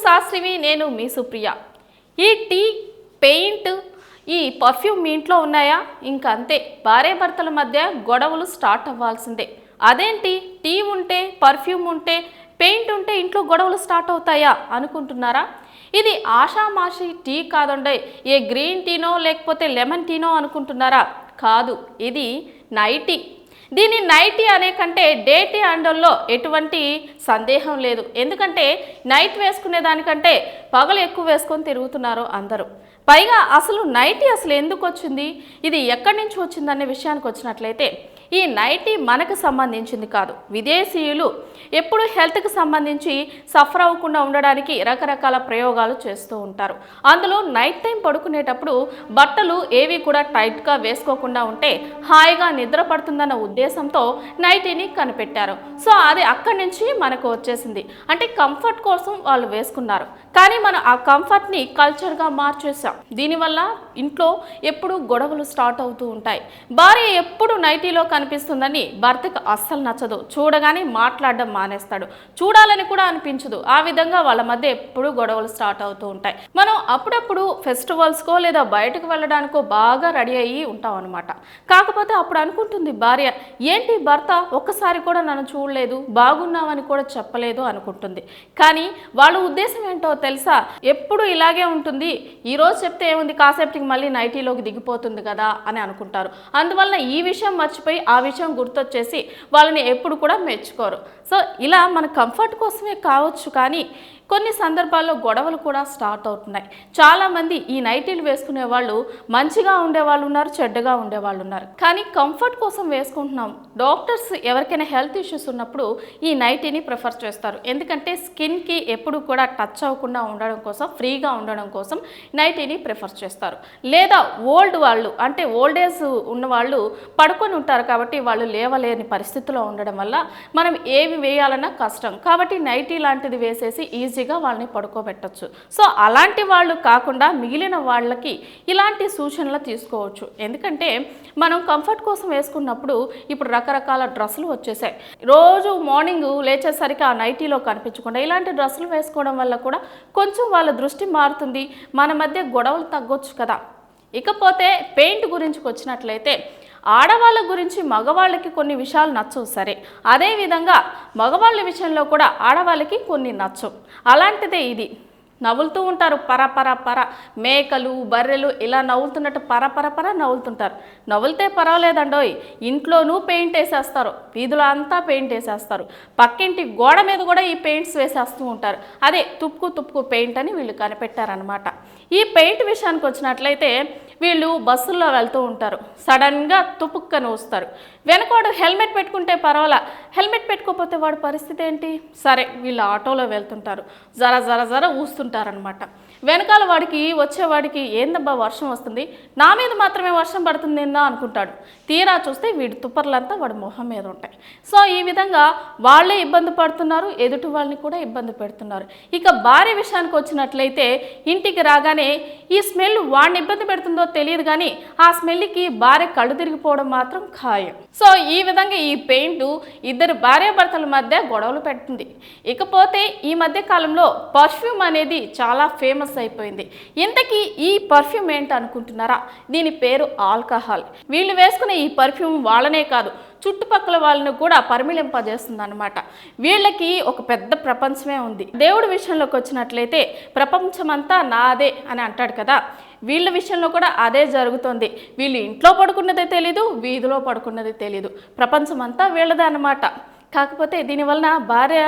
శాస్త్రివి నేను మీ సుప్రియ. ఈ tea, paint, ఈ పర్ఫ్యూమ్ మీ ఇంట్లో ఉన్నాయా? ఇంక అంతే, భార్యాభర్తల మధ్య గొడవలు స్టార్ట్ అవ్వాల్సిందే. అదేంటి, టీ ఉంటే, పర్ఫ్యూమ్ ఉంటే, పెయింట్ ఉంటే ఇంట్లో గొడవలు స్టార్ట్ అవుతాయా అనుకుంటున్నారా? ఇది ఆషామాషి టీ కాదండి. ఏ గ్రీన్ టీనో లేకపోతే లెమన్ టీనో అనుకుంటున్నారా? కాదు, ఇది నైటీ. దీన్ని నైటీ అనే కంటే డే టీ అనడంలో ఎటువంటి సందేహం లేదు. ఎందుకంటే నైట్ వేసుకునే దానికంటే పగలు ఎక్కువ వేసుకొని తిరుగుతున్నారు అందరూ. పైగా అసలు నైటీ అసలు ఎందుకు వచ్చింది, ఇది ఎక్కడి నుంచి వచ్చిందనే విషయానికి వచ్చినట్లయితే, ఈ నైటీ మనకు సంబంధించింది కాదు. విదేశీయులు ఎప్పుడు హెల్త్కి సంబంధించి సఫర్ అవ్వకుండా ఉండడానికి రకరకాల ప్రయోగాలు చేస్తూ ఉంటారు. అందులో నైట్ టైం పడుకునేటప్పుడు బట్టలు ఏవి కూడా టైట్గా వేసుకోకుండా ఉంటే హాయిగా నిద్ర పడుతుందన్న ఉద్దేశంతో నైటీని కనిపెట్టారు. సో అది అక్కడి నుంచి మనకు వచ్చేసింది. అంటే కంఫర్ట్ కోసం వాళ్ళు వేసుకున్నారు. కానీ మనం ఆ కంఫర్ట్ని కల్చర్గా మార్చేసాం. దీనివల్ల ఇంట్లో ఎప్పుడు గొడవలు స్టార్ట్ అవుతూ ఉంటాయి. భార్య ఎప్పుడు నైటీలో కనిపిస్తుందని భర్తకు అస్సలు నచ్చదు. చూడగానే మాట్లాడడం మానేస్తాడు, చూడాలని కూడా అనిపించదు. ఆ విధంగా వాళ్ళ మధ్య ఎప్పుడు గొడవలు స్టార్ట్ అవుతూ ఉంటాయి. మనం అప్పుడప్పుడు ఫెస్టివల్స్కో లేదా బయటకు వెళ్ళడానికో బాగా రెడీ అయ్యి ఉంటాం అనమాట. కాకపోతే అప్పుడు అనుకుంటుంది భార్య, ఏంటి భర్త ఒక్కసారి కూడా నన్ను చూడలేదు, బాగున్నామని కూడా చెప్పలేదు అనుకుంటుంది. కానీ వాళ్ళ ఉద్దేశం ఏంటో తెలుసా? ఎప్పుడు ఇలాగే ఉంటుంది, ఈరోజు చెప్తే ఏముంది, కాసేపటికి మళ్ళీ నైటీలోకి దిగిపోతుంది కదా అని అనుకుంటారు. అందువల్ల ఈ విషయం మర్చిపోయి ఆ విషయం గుర్తొచ్చేసి వాళ్ళని ఎప్పుడు కూడా మెచ్చుకోరు. సో ఇలా మన కంఫర్ట్ కోసమే కావచ్చు, కానీ కొన్ని సందర్భాల్లో గొడవలు కూడా స్టార్ట్ అవుతున్నాయి. చాలామంది ఈ నైటీలు వేసుకునే వాళ్ళు మంచిగా ఉండేవాళ్ళు ఉన్నారు, చెడ్డగా ఉండేవాళ్ళు ఉన్నారు. కానీ కంఫర్ట్ కోసం వేసుకుంటున్నాం. డాక్టర్స్ ఎవరికైనా హెల్త్ ఇష్యూస్ ఉన్నప్పుడు ఈ నైటీని ప్రిఫర్ చేస్తారు. ఎందుకంటే స్కిన్కి ఎప్పుడు కూడా టచ్ అవ్వకుండా ఉండడం కోసం, ఫ్రీగా ఉండడం కోసం నైటీని ప్రిఫర్ చేస్తారు. లేదా ఓల్డ్ వాళ్ళు, అంటే ఓల్డ్ ఏజ్ ఉన్న వాళ్ళు పడుకొని ఉంటారు కాబట్టి వాళ్ళు లేవలేని పరిస్థితిలో ఉండడం వల్ల మనం ఏవి వేయాలన్నా కష్టం. కాబట్టి నైటీ లాంటిది వేసేసి ఈజీగా వాళ్ళని పడుకోబెట్టచ్చు. సో అలాంటి వాళ్ళు కాకుండా మిగిలిన వాళ్ళకి ఇలాంటి సూచనలు తీసుకోవచ్చు. ఎందుకంటే మనం కంఫర్ట్ కోసం వేసుకున్నప్పుడు ఇప్పుడు రకరకాల డ్రెస్సులు వచ్చేసాయి. రోజు మార్నింగ్ లేచేసరికి ఆ నైటీలో కనిపించకుండా ఇలాంటి డ్రెస్సులు వేసుకోవడం వల్ల కూడా కొంచెం వాళ్ళ దృష్టి మారుతుంది, మన మధ్య గొడవలు తగ్గొచ్చు కదా. ఇకపోతే పెయింట్ గురించి వచ్చినట్లయితే, ఆడవాళ్ళ గురించి మగవాళ్ళకి కొన్ని విషయాలు నచ్చవు సరే, అదేవిధంగా మగవాళ్ళ విషయంలో కూడా ఆడవాళ్ళకి కొన్ని నచ్చవు. అలాంటిదే ఇది. నవ్వులుతూ ఉంటారు, పర మేకలు బర్రెలు ఇలా నవ్వులుతున్నట్టు పర నవ్వులుతుంటారు. నవ్వులితే పర్వాలేదండోయ్, ఇంట్లోనూ పెయింట్ వేసేస్తారు, వీధులో అంతా పెయింట్ వేసేస్తారు, పక్కింటి గోడ మీద కూడా ఈ పెయింట్స్ వేసేస్తూ ఉంటారు. అదే తుప్పుకు పెయింట్ అని వీళ్ళు కనిపెట్టారనమాట. ఈ పెయింట్ విషయానికి వచ్చినట్లయితే, వీళ్ళు బస్సుల్లో వెళ్తూ ఉంటారు, సడన్గా తుపుక్కని వస్తారు. వెనకవాడు హెల్మెట్ పెట్టుకుంటే పర్వాలా, హెల్మెట్ పెట్టుకోకపోతే వాడి పరిస్థితి ఏంటి? సరే వీళ్ళు ఆటోలో వెళ్తుంటారు, జర ఊస్తుంటారనమాట. వెనకాల వాడికి వచ్చేవాడికి ఏందబ్బా వర్షం వస్తుంది, నా మీద మాత్రమే వర్షం పడుతుందేందా అనుకుంటాడు. తీరా చూస్తే వీడి తుప్పర్లంతా వాడి మొహం మీద ఉంటాయి. సో ఈ విధంగా వాళ్ళే ఇబ్బంది పడుతున్నారు, ఎదుటి వాళ్ళని కూడా ఇబ్బంది పెడుతున్నారు. ఇక భార్య విషయానికి వచ్చినట్లయితే, ఇంటికి రాగానే ఈ స్మెల్ వాడిని ఇబ్బంది పెడుతుందో తెలియదు, కానీ ఆ స్మెల్కి భార్య కళ్ళు తిరిగిపోవడం మాత్రం ఖాయం. సో ఈ విధంగా ఈ పెయింట్ ఇద్దరు భార్యాభర్తల మధ్య గొడవలు పెడుతుంది. ఇకపోతే ఈ మధ్య కాలంలో పర్ఫ్యూమ్ అనేది చాలా ఫేమస్ అయిపోయింది. ఇంతకీ ఈ పర్ఫ్యూమ్ ఏంటి అనుకుంటున్నారా? దీని పేరు ఆల్కహాల్. వీళ్ళు వేసుకునే ఈ పర్ఫ్యూమ్ వాళ్ళనే కాదు, చుట్టుపక్కల వాళ్ళని కూడా పరిమళింపజేస్తుంది అనమాట. వీళ్ళకి ఒక పెద్ద ప్రపంచమే ఉంది. దేవుడి విషయంలోకి వచ్చినట్లయితే ప్రపంచమంతా నాదే అని అంటాడు కదా, వీళ్ళ విషయంలో కూడా అదే జరుగుతుంది. వీళ్ళు ఇంట్లో పడుకున్నదే తెలీదు, వీధిలో పడుకున్నది తెలీదు, ప్రపంచమంతా వీళ్ళదే అన్నమాట. కాకపోతే దీనివలన భార్య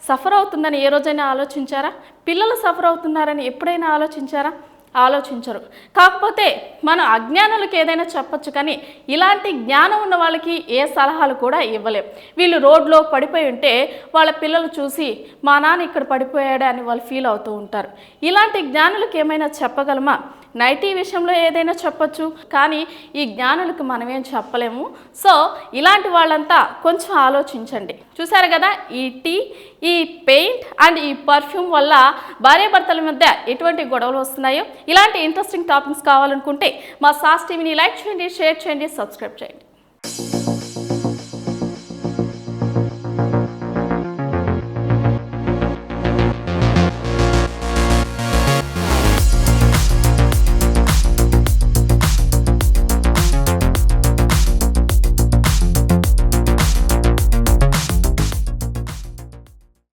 సఫర్ అవుతుందని ఏ రోజైనా ఆలోచించారా? పిల్లలు సఫర్ అవుతున్నారని ఎప్పుడైనా ఆలోచించారా? ఆలోచించరు. కాకపోతే మన అజ్ఞానులకు ఏదైనా చెప్పచ్చు, కానీ ఇలాంటి జ్ఞానం ఉన్న వాళ్ళకి ఏ సలహాలు కూడా ఇవ్వలేం. వీళ్ళు రోడ్లో పడిపోయి ఉంటే వాళ్ళ పిల్లలు చూసి మా నాన్న ఇక్కడ పడిపోయాడే అని వాళ్ళు ఫీల్ అవుతూ ఉంటారు. ఇలాంటి జ్ఞానులకు ఏమైనా చెప్పగలమా? నైటీ విషయంలో ఏదైనా చెప్పచ్చు, కానీ ఈ జ్ఞానులకు మనమేం చెప్పలేము. సో ఇలాంటి వాళ్ళంతా కొంచెం ఆలోచించండి. చూసారు కదా, ఈ టీ, ఈ పెయింట్ అండ్ ఈ పర్ఫ్యూమ్ వల్ల భార్యాభర్తల మధ్య ఎటువంటి గొడవలు వస్తున్నాయో, ఇలాంటి ఇంట్రెస్టింగ్ టాపిక్స్ కావాలనుకుంటే మా సాస్ టీవీని లైక్ చేయండి, షేర్ చేయండి, సబ్స్క్రైబ్ చేయండి.